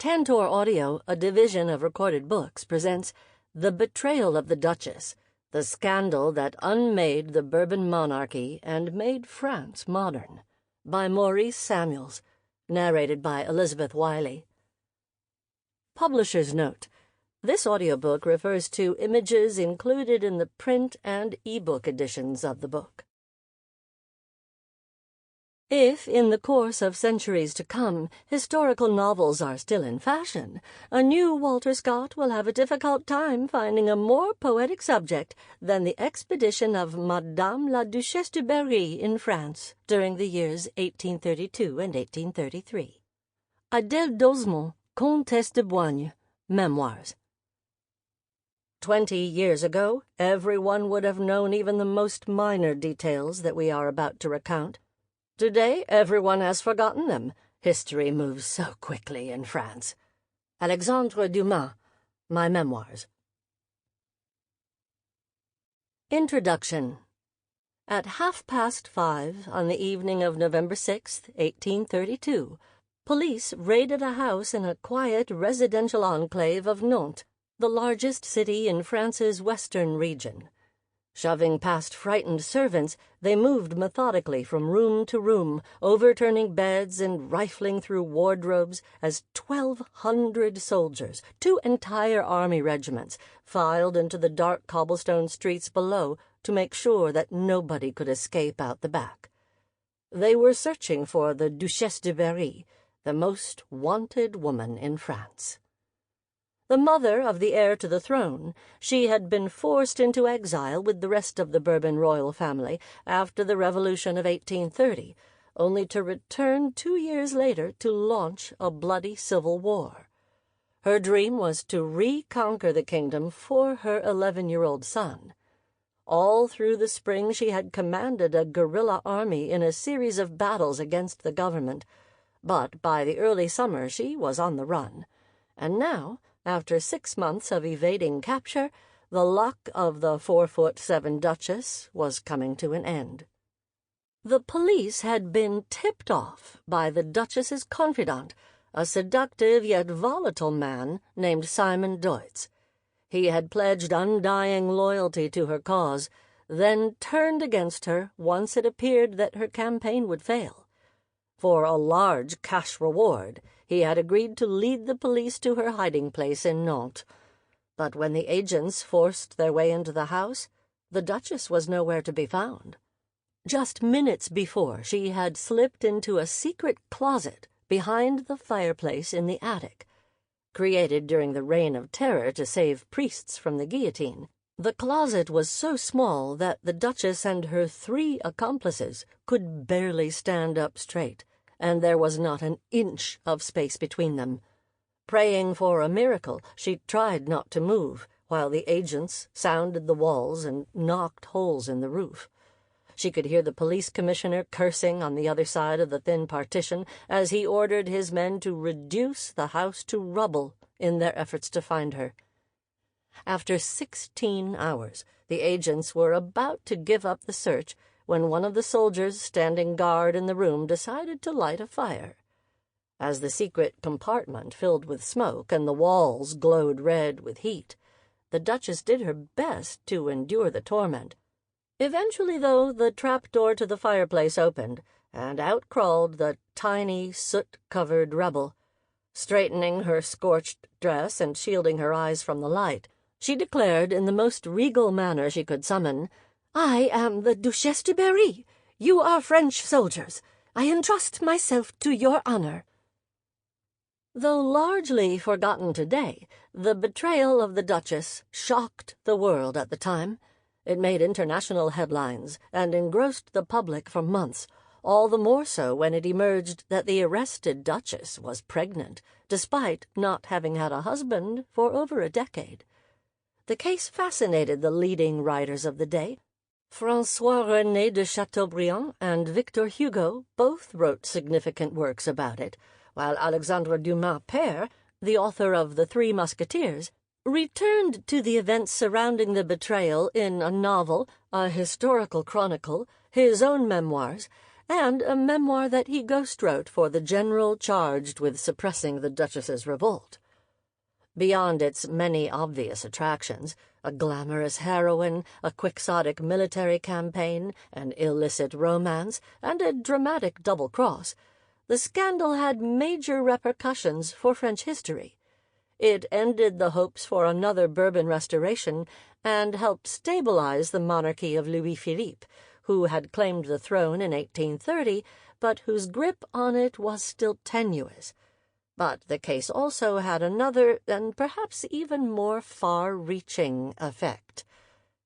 Tantor Audio, a division of Recorded Books, presents The Betrayal of the Duchess, the scandal that unmade the Bourbon Monarchy and made France modern, by Maurice Samuels, narrated by Elizabeth Wiley. Publisher's note: this audiobook refers to images included in the print and e-book editions of the book. If, in the course of centuries to come, historical novels are still in fashion, a new Walter Scott will have a difficult time finding a more poetic subject than the expedition of Madame la Duchesse de Berry in France during the years 1832 and 1833. Adèle d'Osmond, Comtesse de Boigne, Memoirs. 20 years ago, everyone would have known even the most minor details that we are about to recount. Today, everyone has forgotten them. History moves so quickly in France. Alexandre Dumas, My Memoirs. Introduction. At 5:30 on the evening of November 6, 1832, police raided a house in a quiet residential enclave of Nantes, the largest city in France's western region. Shoving past frightened servants, they moved methodically from room to room, overturning beds and rifling through wardrobes as 1,200 soldiers, 2 entire army regiments, filed into the dark cobblestone streets below to make sure that nobody could escape out the back. They were searching for the Duchesse de Berry, the most wanted woman in France. The mother of the heir to the throne, she had been forced into exile with the rest of the Bourbon royal family after the Revolution of 1830, only to return 2 years later to launch a bloody civil war. Her dream was to reconquer the kingdom for her 11-year-old son. All through the spring she had commanded a guerrilla army in a series of battles against the government, but by the early summer she was on the run, and now, after 6 months of evading capture, the luck of the 4'7" Duchess was coming to an end. The police had been tipped off by the Duchess's confidant, a seductive yet volatile man named Simon Deutz. He had pledged undying loyalty to her cause, then turned against her once it appeared that her campaign would fail. For a large cash reward, he had agreed to lead the police to her hiding place in Nantes. But when the agents forced their way into the house, the Duchess was nowhere to be found. Just minutes before, she had slipped into a secret closet behind the fireplace in the attic, created during the Reign of Terror to save priests from the guillotine. The closet was so small that the Duchess and her 3 accomplices could barely stand up straight, and there was not an inch of space between them. Praying for a miracle, she tried not to move, while the agents sounded the walls and knocked holes in the roof. She could hear the police commissioner cursing on the other side of the thin partition as he ordered his men to reduce the house to rubble in their efforts to find her. After 16 hours, the agents were about to give up the search when one of the soldiers standing guard in the room decided to light a fire. As the secret compartment filled with smoke and the walls glowed red with heat, the Duchess did her best to endure the torment. Eventually, though, the trapdoor to the fireplace opened, and out crawled the tiny, soot-covered rebel. Straightening her scorched dress and shielding her eyes from the light, she declared in the most regal manner she could summon, "I am the Duchesse de Berry. You are French soldiers. I entrust myself to your honor." Though largely forgotten today, the betrayal of the Duchess shocked the world at the time. It made international headlines and engrossed the public for months, all the more so when it emerged that the arrested Duchess was pregnant, despite not having had a husband for over a decade. The case fascinated the leading writers of the day. François-René de Chateaubriand and Victor Hugo both wrote significant works about it, while Alexandre Dumas père, the author of The 3 Musketeers, returned to the events surrounding the betrayal in a novel, a historical chronicle, his own memoirs, and a memoir that he ghostwrote for the general charged with suppressing the Duchess's revolt. Beyond its many obvious attractions, a glamorous heroine, a quixotic military campaign, an illicit romance, and a dramatic double-cross, the scandal had major repercussions for French history. It ended the hopes for another Bourbon restoration and helped stabilize the monarchy of Louis-Philippe, who had claimed the throne in 1830, but whose grip on it was still tenuous. But the case also had another, and perhaps even more far-reaching, effect.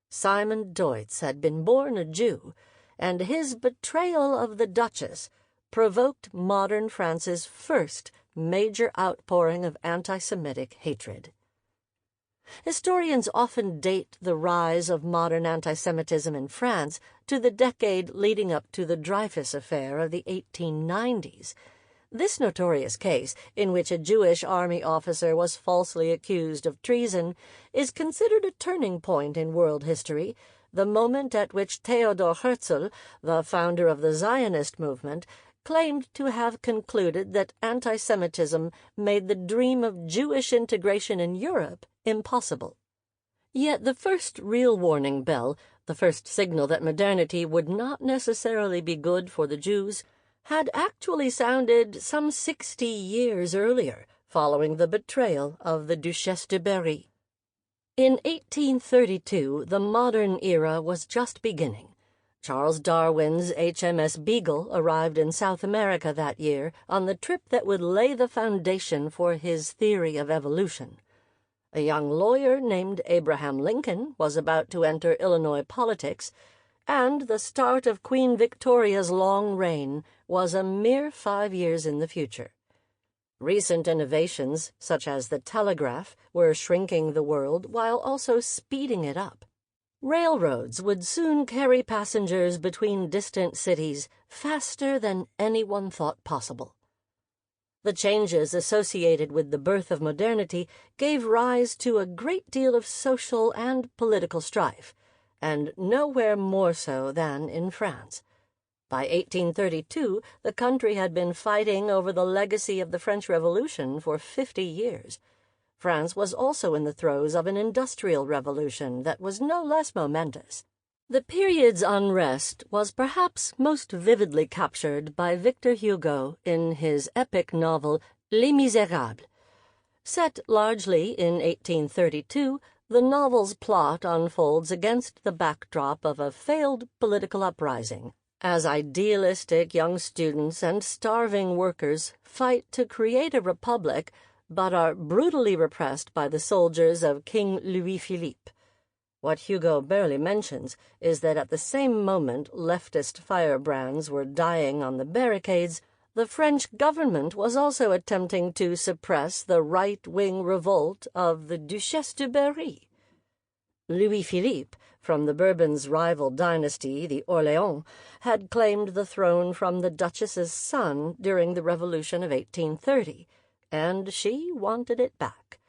Simon Deutz had been born a Jew, and his betrayal of the Duchess provoked modern France's first major outpouring of anti-Semitic hatred. Historians often date the rise of modern anti-Semitism in France to the decade leading up to the Dreyfus affair of the 1890s. This notorious case, in which a Jewish army officer was falsely accused of treason, is considered a turning point in world history, the moment at which Theodor Herzl, the founder of the Zionist movement, claimed to have concluded that anti-Semitism made the dream of Jewish integration in Europe impossible. Yet the first real warning bell, the first signal that modernity would not necessarily be good for the Jews, had actually sounded some 60 years earlier, following the betrayal of the Duchesse de Berry. In 1832, the modern era was just beginning. Charles Darwin's HMS Beagle arrived in South America that year on the trip that would lay the foundation for his theory of evolution. A young lawyer named Abraham Lincoln was about to enter Illinois politics, and the start of Queen Victoria's long reign was a mere 5 years in the future. Recent innovations, such as the telegraph, were shrinking the world while also speeding it up. Railroads would soon carry passengers between distant cities faster than anyone thought possible. The changes associated with the birth of modernity gave rise to a great deal of social and political strife, and nowhere more so than in France. By 1832, the country had been fighting over the legacy of the French Revolution for 50 years. France was also in the throes of an industrial revolution that was no less momentous. The period's unrest was perhaps most vividly captured by Victor Hugo in his epic novel Les Misérables. Set largely in 1832, the novel's plot unfolds against the backdrop of a failed political uprising, as idealistic young students and starving workers fight to create a republic but are brutally repressed by the soldiers of King Louis-Philippe. What Hugo barely mentions is that at the same moment leftist firebrands were dying on the barricades, the French government was also attempting to suppress the right-wing revolt of the Duchesse de Berry. Louis-Philippe, from the Bourbons' rival dynasty, the Orléans, had claimed the throne from the Duchess's son during the Revolution of 1830, and she wanted it back.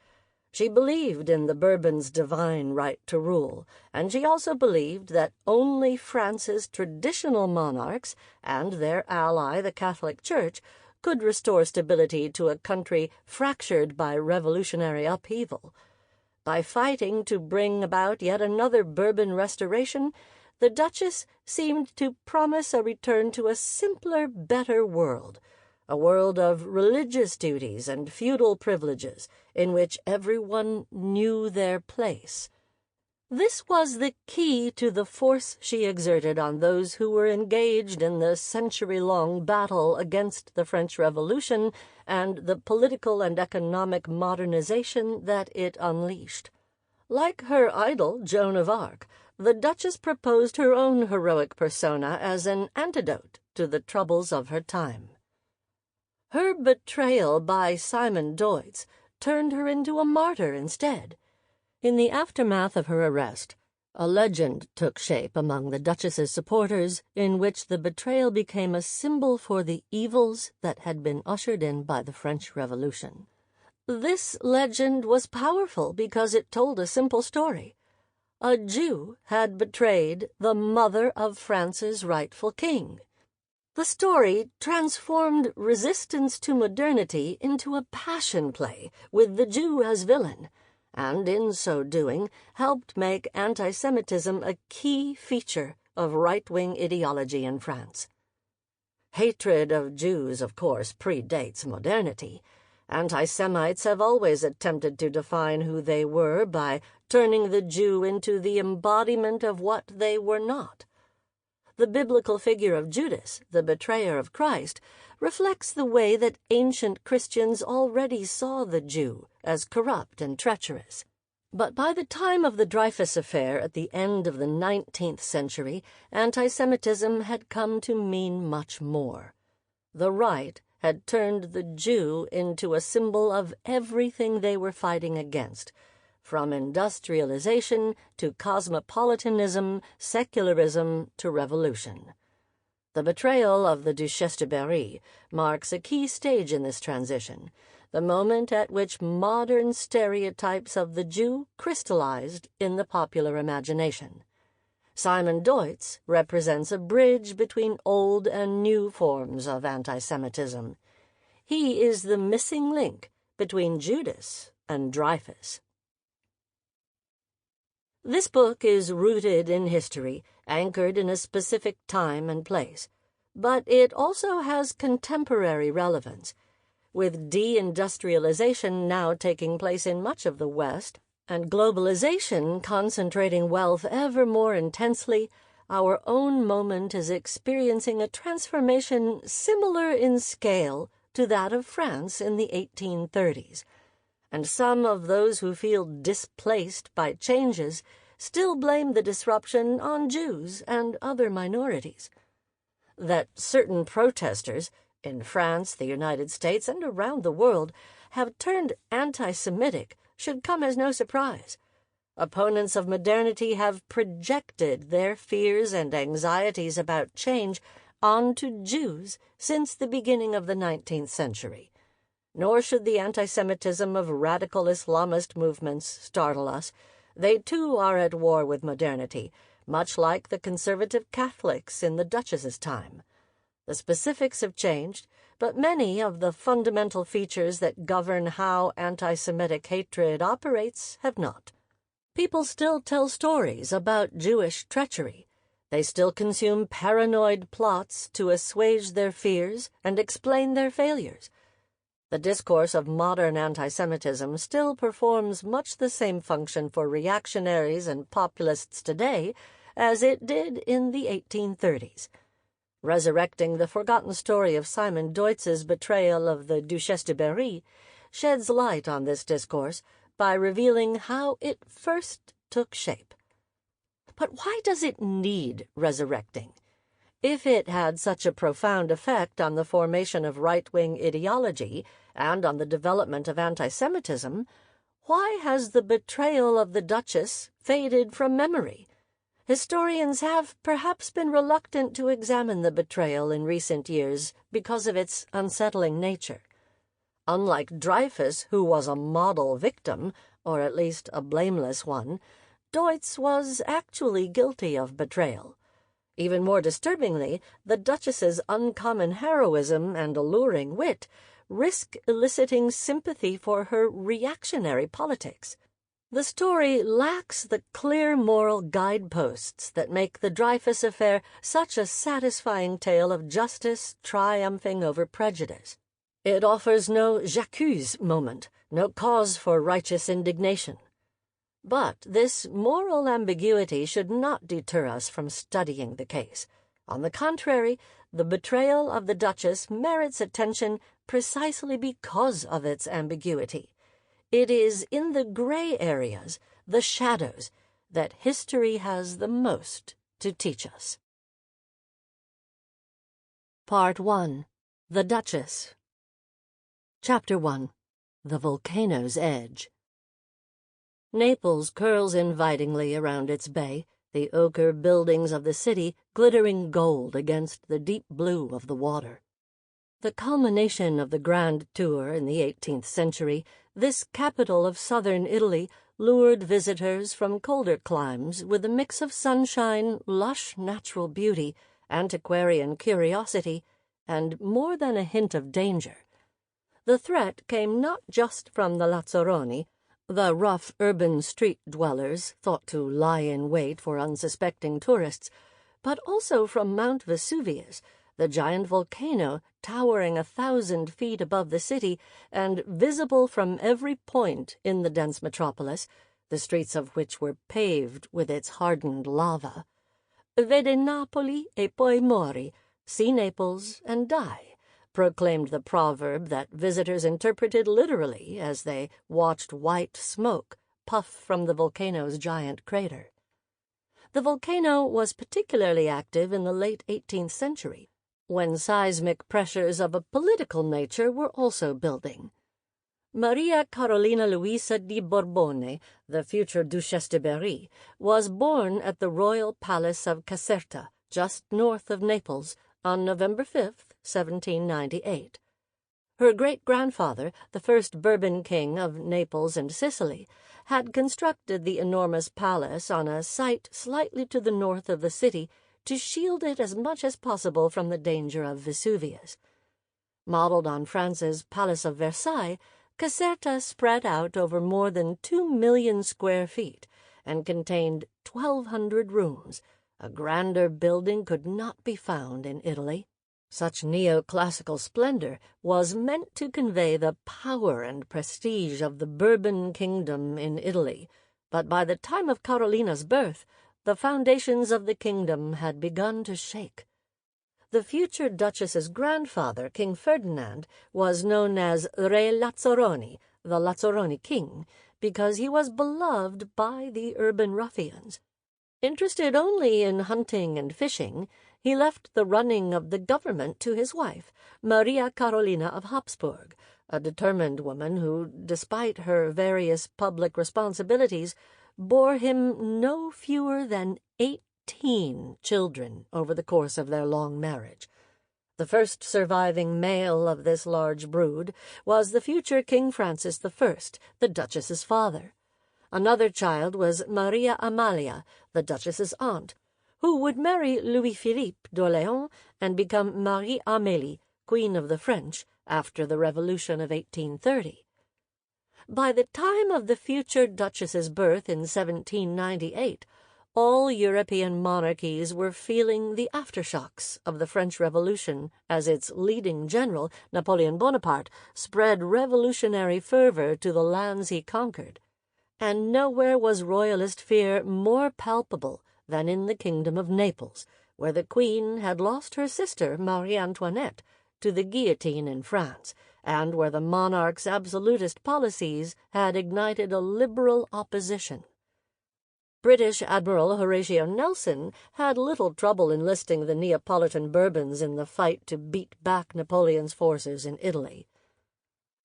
She believed in the Bourbons' divine right to rule, and she also believed that only France's traditional monarchs and their ally, the Catholic Church, could restore stability to a country fractured by revolutionary upheaval. By fighting to bring about yet another Bourbon restoration, the Duchess seemed to promise a return to a simpler, better world, a world of religious duties and feudal privileges in which everyone knew their place. This was the key to the force she exerted on those who were engaged in the century-long battle against the French Revolution and the political and economic modernization that it unleashed. Like her idol, Joan of Arc, the Duchess proposed her own heroic persona as an antidote to the troubles of her time. Her betrayal by Simon Deutz turned her into a martyr instead. In the aftermath of her arrest, a legend took shape among the Duchess's supporters in which the betrayal became a symbol for the evils that had been ushered in by the French Revolution. This legend was powerful because it told a simple story. A Jew had betrayed the mother of France's rightful king. The story transformed resistance to modernity into a passion play with the Jew as villain, and in so doing helped make antisemitism a key feature of right-wing ideology in France. Hatred of Jews, of course, predates modernity. Anti-Semites have always attempted to define who they were by turning the Jew into the embodiment of what they were not. The biblical figure of Judas, the betrayer of Christ, reflects the way that ancient Christians already saw the Jew as corrupt and treacherous. But by the time of the Dreyfus affair at the end of the 19th century, anti-Semitism had come to mean much more. The right had turned the Jew into a symbol of everything they were fighting against, from industrialization to cosmopolitanism, secularism to revolution. The betrayal of the Duchesse de Berry marks a key stage in this transition, the moment at which modern stereotypes of the Jew crystallized in the popular imagination. Simon Deutz represents a bridge between old and new forms of anti-Semitism. He is the missing link between Judas and Dreyfus. This book is rooted in history, anchored in a specific time and place, but it also has contemporary relevance. With deindustrialization now taking place in much of the West, and globalization concentrating wealth ever more intensely, our own moment is experiencing a transformation similar in scale to that of France in the 1830s. And some of those who feel displaced by changes still blame the disruption on Jews and other minorities. That certain protesters in France, the United States, and around the world have turned anti-Semitic should come as no surprise. Opponents of modernity have projected their fears and anxieties about change onto Jews since the beginning of the 19th century. Nor should the anti-Semitism of radical Islamist movements startle us. They too are at war with modernity, much like the conservative Catholics in the Duchess's time. The specifics have changed, but many of the fundamental features that govern how anti-Semitic hatred operates have not. People still tell stories about Jewish treachery. They still consume paranoid plots to assuage their fears and explain their failures. The discourse of modern anti-Semitism still performs much the same function for reactionaries and populists today as it did in the 1830s. Resurrecting the forgotten story of Simon Deutz's betrayal of the Duchesse de Berry sheds light on this discourse by revealing how it first took shape. But why does it need resurrecting? If it had such a profound effect on the formation of right-wing ideology and on the development of anti-Semitism, why has the betrayal of the Duchess faded from memory? Historians have perhaps been reluctant to examine the betrayal in recent years because of its unsettling nature. Unlike Dreyfus, who was a model victim, or at least a blameless one, Deutz was actually guilty of betrayal. Even more disturbingly, the Duchess's uncommon heroism and alluring wit risk eliciting sympathy for her reactionary politics. The story lacks the clear moral guideposts that make the Dreyfus affair such a satisfying tale of justice triumphing over prejudice. It offers no j'accuse moment, no cause for righteous indignation. But this moral ambiguity should not deter us from studying the case. On the contrary, the betrayal of the Duchess merits attention precisely because of its ambiguity. It is in the gray areas, the shadows, that history has the most to teach us. Part 1. The Duchess. Chapter 1. The Volcano's Edge. Naples curls invitingly around its bay, the ochre buildings of the city glittering gold against the deep blue of the water. The culmination of the Grand Tour in the 18th century, this capital of southern Italy lured visitors from colder climes with a mix of sunshine, lush natural beauty, antiquarian curiosity, and more than a hint of danger. The threat came not just from the Lazzaroni, the rough urban street dwellers thought to lie in wait for unsuspecting tourists, but also from Mount Vesuvius, the giant volcano towering 1,000 feet above the city and visible from every point in the dense metropolis, the streets of which were paved with its hardened lava. Vede Napoli e poi mori, see Naples and die, proclaimed the proverb that visitors interpreted literally as they watched white smoke puff from the volcano's giant crater. The volcano was particularly active in the late 18th century, when seismic pressures of a political nature were also building. Maria Carolina Luisa di Borbone, the future Duchesse de Berry, was born at the royal palace of Caserta, just north of Naples, on November 5, 1798. Her great-grandfather, the first Bourbon king of Naples and Sicily, had constructed the enormous palace on a site slightly to the north of the city to shield it as much as possible from the danger of Vesuvius. Modeled on France's Palace of Versailles, Caserta spread out over more than 2 million square feet and contained 1,200 rooms. A grander building could not be found in Italy. Such neoclassical splendor was meant to convey the power and prestige of the Bourbon kingdom in Italy, but by the time of Carolina's birth, the foundations of the kingdom had begun to shake. The future Duchess's grandfather, King Ferdinand, was known as Re Lazzaroni, the Lazzaroni king, because he was beloved by the urban ruffians. Interested only in hunting and fishing, he left the running of the government to his wife, Maria Carolina of Habsburg, a determined woman who, despite her various public responsibilities, bore him no fewer than 18 children over the course of their long marriage. The first surviving male of this large brood was the future King Francis I, the Duchess's father. Another child was Maria Amalia, the Duchess's aunt, who would marry Louis-Philippe d'Orléans and become Marie-Amélie, Queen of the French, after the Revolution of 1830. By the time of the future Duchess's birth in 1798, all European monarchies were feeling the aftershocks of the French Revolution as its leading general, Napoleon Bonaparte, spread revolutionary fervor to the lands he conquered. And nowhere was royalist fear more palpable than in the kingdom of Naples, where the Queen had lost her sister, Marie Antoinette, to the guillotine in France, and where the monarch's absolutist policies had ignited a liberal opposition. British Admiral Horatio Nelson had little trouble enlisting the Neapolitan Bourbons in the fight to beat back Napoleon's forces in Italy.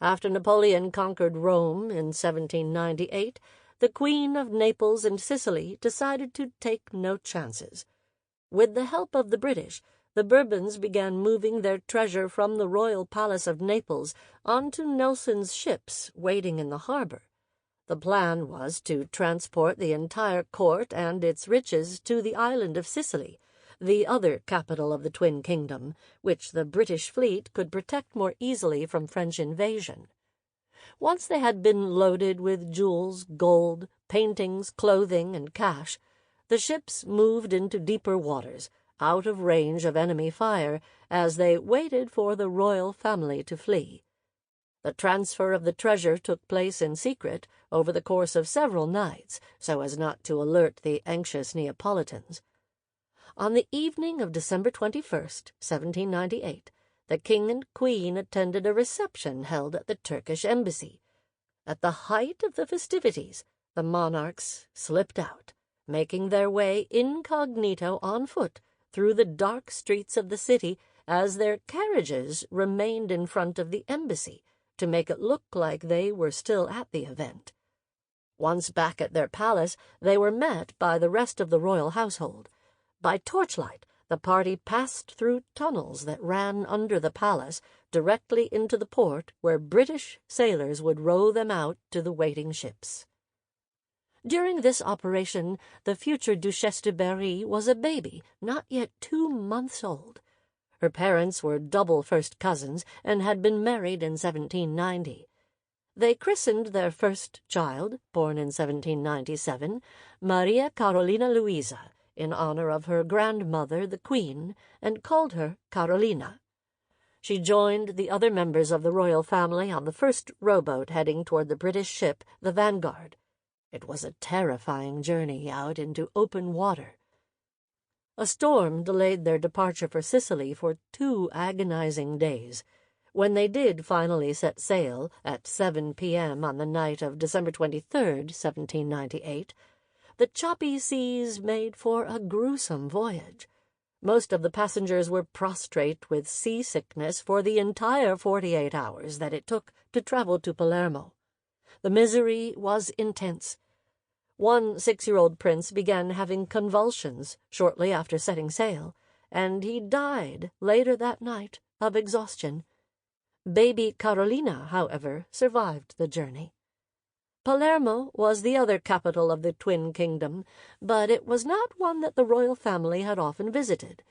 After Napoleon conquered Rome in 1798, the Queen of Naples and Sicily decided to take no chances. With the help of the British, the Bourbons began moving their treasure from the royal palace of Naples onto Nelson's ships waiting in the harbor. The plan was to transport the entire court and its riches to the island of Sicily, the other capital of the Twin Kingdom, which the British fleet could protect more easily from French invasion. Once they had been loaded with jewels, gold, paintings, clothing, and cash, the ships moved into deeper waters, out of range of enemy fire, as they waited for the royal family to flee. The transfer of the treasure took place in secret over the course of several nights, so as not to alert the anxious Neapolitans. On the evening of December 21st, 1798, the King and Queen attended a reception held at the Turkish embassy. At the height of the festivities, the monarchs slipped out, making their way incognito on foot through the dark streets of the city as their carriages remained in front of the embassy to make it look like they were still at the event. Once back at their palace, they were met by the rest of the royal household. By torchlight, the party passed through tunnels that ran under the palace directly into the port where British sailors would row them out to the waiting ships. During this operation, the future Duchesse de Berry was a baby, not yet 2 months old. Her parents were double first cousins and had been married in 1790. They christened their first child, born in 1797, Maria Carolina Luisa, in honor of her grandmother, the Queen, and called her Carolina. She joined the other members of the royal family on the first rowboat heading toward the British ship, the Vanguard. It was a terrifying journey out into open water. A storm delayed their departure for Sicily for 2 agonizing days. When they did finally set sail at 7 p.m. on the night of December 23rd, 1798, the choppy seas made for a gruesome voyage. Most of the passengers were prostrate with seasickness for the entire 48 hours that it took to travel to Palermo. The misery was intense. One 6-year-old prince began having convulsions shortly after setting sail, and he died later that night of exhaustion. Baby Carolina, however, survived the journey. Palermo was the other capital of the twin kingdom, but it was not one that the royal family had often visited.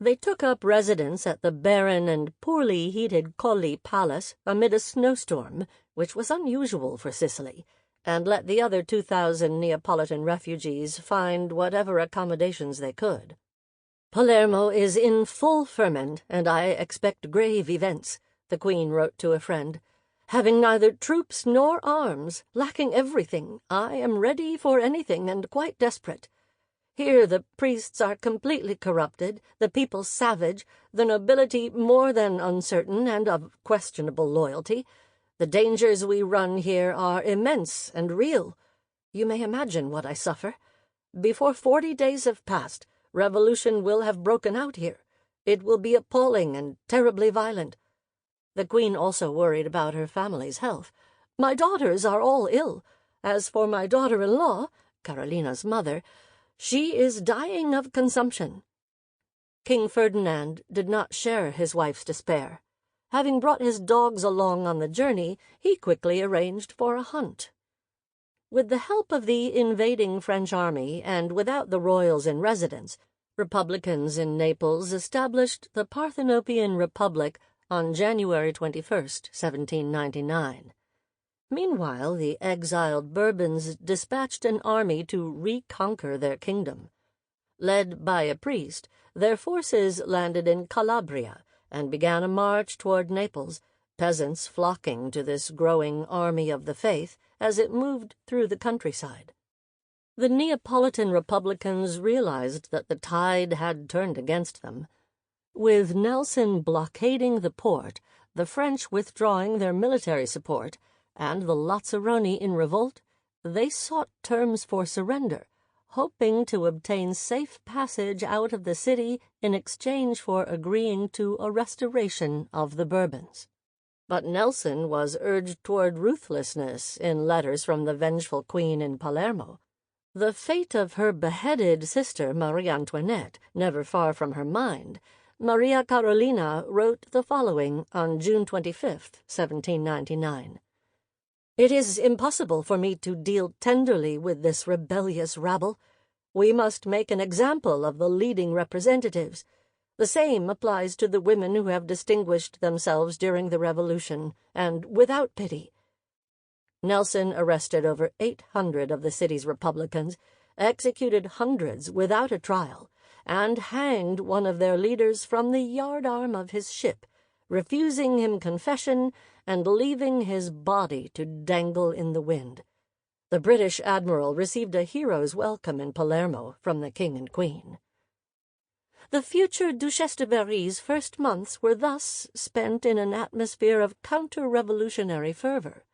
They took up residence at the barren and poorly heated Colli Palace amid a snowstorm, which was unusual for Sicily, and let the other 2,000 Neapolitan refugees find whatever accommodations they could. "Palermo is in full ferment, and I expect grave events," the Queen wrote to a friend. "Having neither troops nor arms, lacking everything, I am ready for anything and quite desperate. Here the priests are completely corrupted, the people savage, the nobility more than uncertain and of questionable loyalty. The dangers we run here are immense and real. You may imagine what I suffer. Before 40 days have passed, revolution will have broken out here. It will be appalling and terribly violent." The Queen also worried about her family's health. "My daughters are all ill. As for my daughter-in-law, Carolina's mother, she is dying of consumption." King Ferdinand did not share his wife's despair. Having brought his dogs along on the journey, he quickly arranged for a hunt. With the help of the invading French army and without the royals in residence, Republicans in Naples established the Parthenopean Republic on January 21st, 1799. Meanwhile, the exiled Bourbons dispatched an army to reconquer their kingdom. Led by a priest, their forces landed in Calabria and began a march toward Naples, peasants flocking to this growing army of the faith as it moved through the countryside. The Neapolitan Republicans realized that the tide had turned against them. With Nelson blockading the port, the French withdrawing their military support, and the Lazzaroni in revolt, they sought terms for surrender, hoping to obtain safe passage out of the city in exchange for agreeing to a restoration of the Bourbons. But Nelson was urged toward ruthlessness in letters from the vengeful queen in Palermo. The fate of her beheaded sister Marie Antoinette never far from her mind, Maria Carolina wrote the following on June 25th, 1799. "It is impossible for me to deal tenderly with this rebellious rabble. We must make an example of the leading representatives. The same applies to the women who have distinguished themselves during the Revolution, and without pity." Nelson arrested over 800 of the city's Republicans, executed hundreds without a trial, and hanged one of their leaders from the yardarm of his ship, refusing him confession and leaving his body to dangle in the wind. The British admiral received a hero's welcome in Palermo from the king and queen. The future Duchesse de Berry's first months were thus spent in an atmosphere of counter-revolutionary fervor.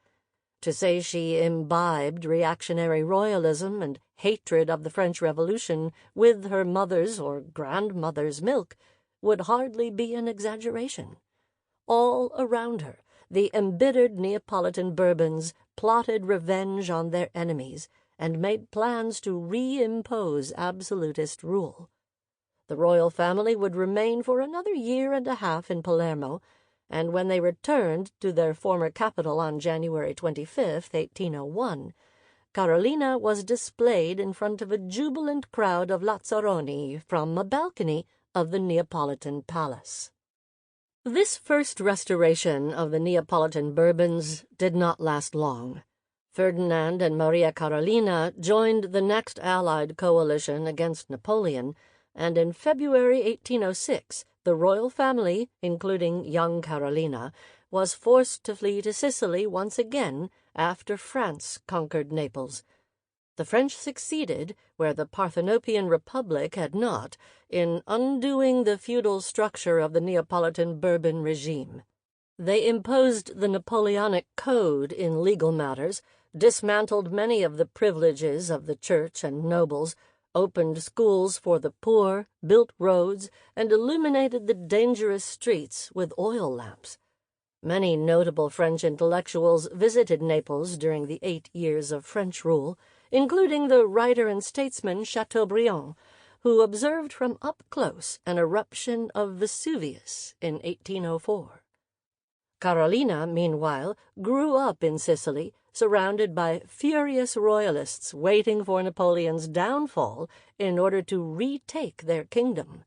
To say she imbibed reactionary royalism and hatred of the French Revolution with her mother's or grandmother's milk would hardly be an exaggeration. All around her, the embittered Neapolitan Bourbons plotted revenge on their enemies and made plans to reimpose absolutist rule. The royal family would remain for another 1.5 years in Palermo, and when they returned to their former capital on January 25th, 1801, Carolina was displayed in front of a jubilant crowd of Lazzaroni from a balcony of the Neapolitan palace. This first restoration of the Neapolitan Bourbons did not last long. Ferdinand and Maria Carolina joined the next Allied coalition against Napoleon, and in February 1806 the royal family, including young Carolina, was forced to flee to Sicily once again after France conquered Naples. The French succeeded, where the Parthenopean Republic had not, in undoing the feudal structure of the Neapolitan Bourbon regime. They imposed the Napoleonic Code in legal matters, dismantled many of the privileges of the church and nobles, opened schools for the poor, built roads, and illuminated the dangerous streets with oil lamps. Many notable French intellectuals visited Naples during the 8 years of French rule, including the writer and statesman Chateaubriand, who observed from up close an eruption of Vesuvius in 1804. Carolina, meanwhile, grew up in Sicily, surrounded by furious royalists waiting for Napoleon's downfall in order to retake their kingdom.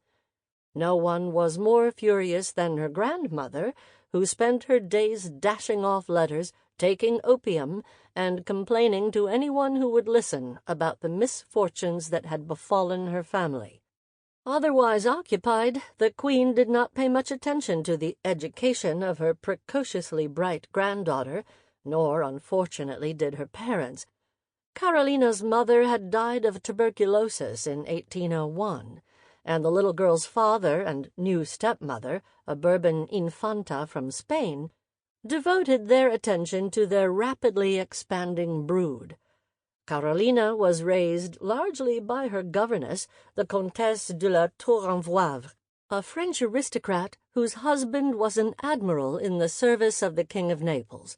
No one was more furious than her grandmother, who spent her days dashing off letters, taking opium, and complaining to anyone who would listen about the misfortunes that had befallen her family. Otherwise occupied, the Queen did not pay much attention to the education of her precociously bright granddaughter, nor, unfortunately, did her parents. Carolina's mother had died of tuberculosis in 1801, and the little girl's father and new stepmother, a Bourbon infanta from Spain, devoted their attention to their rapidly expanding brood. Carolina was raised largely by her governess, the Comtesse de la Tour-en-Voivre, a French aristocrat whose husband was an admiral in the service of the King of Naples.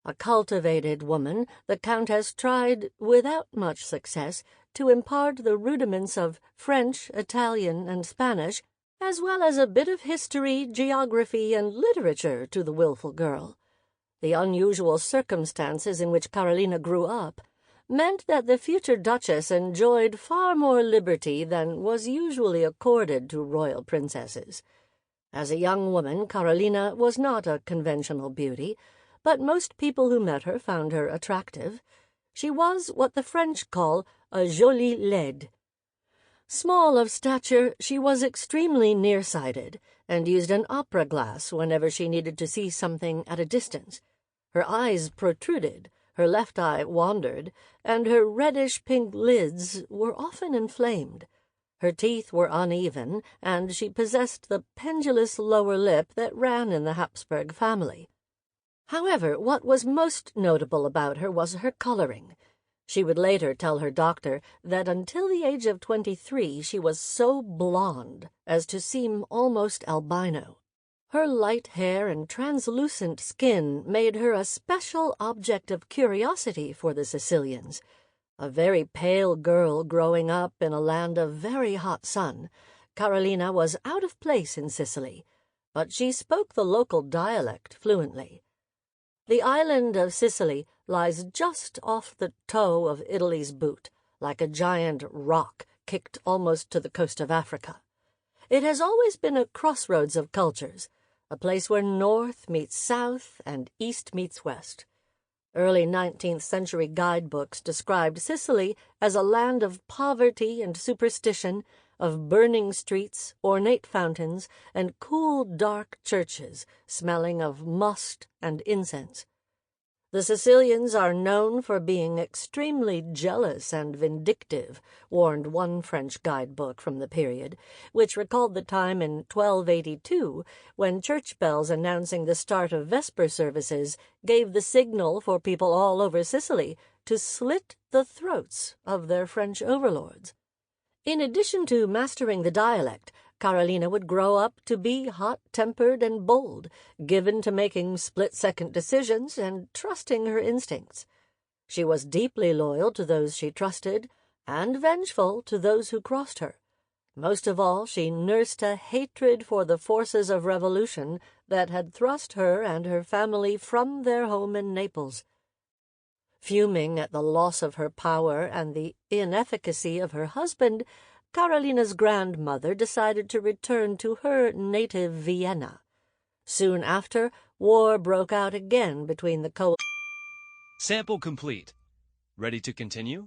A cultivated woman, the Countess tried, without much success, to impart the rudiments of French, Italian, and Spanish, as well as a bit of history, geography, and literature to the willful girl. The unusual circumstances in which Carolina grew up meant that the future Duchess enjoyed far more liberty than was usually accorded to royal princesses. As a young woman, Carolina was not a conventional beauty, but most people who met her found her attractive. She was what the French call a jolie laide. Small of stature, she was extremely nearsighted, and used an opera glass whenever she needed to see something at a distance. Her eyes protruded, her left eye wandered, and her reddish-pink lids were often inflamed. Her teeth were uneven, and she possessed the pendulous lower lip that ran in the Habsburg family. However, what was most notable about her was her coloring. She would later tell her doctor that until the age of 23 she was so blonde as to seem almost albino. Her light hair and translucent skin made her a special object of curiosity for the Sicilians. A very pale girl growing up in a land of very hot sun, Carolina was out of place in Sicily, but she spoke the local dialect fluently. The island of Sicily lies just off the toe of Italy's boot, like a giant rock kicked almost to the coast of Africa. It has always been a crossroads of cultures, a place where north meets south and east meets west. Early 19th century guidebooks described Sicily as a land of poverty and superstition, of burning streets, ornate fountains, and cool, dark churches smelling of must and incense. The Sicilians are known for being extremely jealous and vindictive, warned one French guidebook from the period, which recalled the time in 1282 when church bells announcing the start of Vesper services gave the signal for people all over Sicily to slit the throats of their French overlords. In addition to mastering the dialect, Carolina would grow up to be hot-tempered and bold, given to making split-second decisions and trusting her instincts. She was deeply loyal to those she trusted, and vengeful to those who crossed her. Most of all, she nursed a hatred for the forces of revolution that had thrust her and her family from their home in Naples. Fuming at the loss of her power and the inefficacy of her husband, Carolina's grandmother decided to return to her native Vienna. Soon after, war broke out again between the Sample complete. Ready to continue?